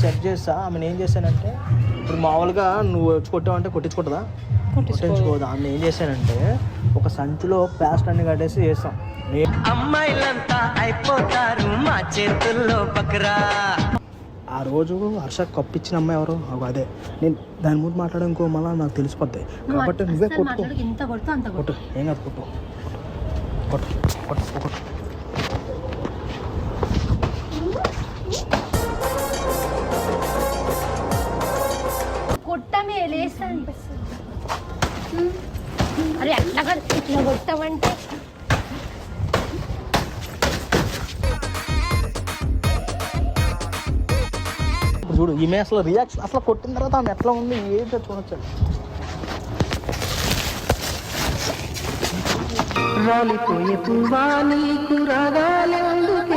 Set చేస్తా. ఆమెను ఏం చేశానంటే, ఇప్పుడు మామూలుగా నువ్వు వచ్చి కొట్టావంటే కొట్టించుకుంటుందా? కొట్టించుకోదు. ఆమె ఏం చేశానంటే ఒక సంచిలో ప్లాస్ట్ అన్ని కట్టేసి చేస్తాం. అమ్మాయిలంతా అయిపోతారు మా చేతుల్లో పక్కరా. ఆ రోజు హర్ష కప్పిచ్చిన అమ్మాయి ఎవరు? అదే నేను దాని ముందు మాట్లాడనుకో మళ్ళీ నాకు తెలిసిపోద్ది. కాబట్టి నువ్వే కొట్టు. కొట్టు, ఏం కాదు, కొట్టు కొట్టు కొట్టు కొట్టు. కొట్టమే లేస్తా అనిపిస్తుంది. అరే అట్లా ఇట్లా కొట్టమంటే చూడు ఈమె అసలు రియాక్షన్, అసలు కొట్టిన తర్వాత ఆమె ఎట్లా ఉంది ఏంటో చూడొచ్చు. రాలిపోయే పువ్వా నీకు రాగాలెందుకే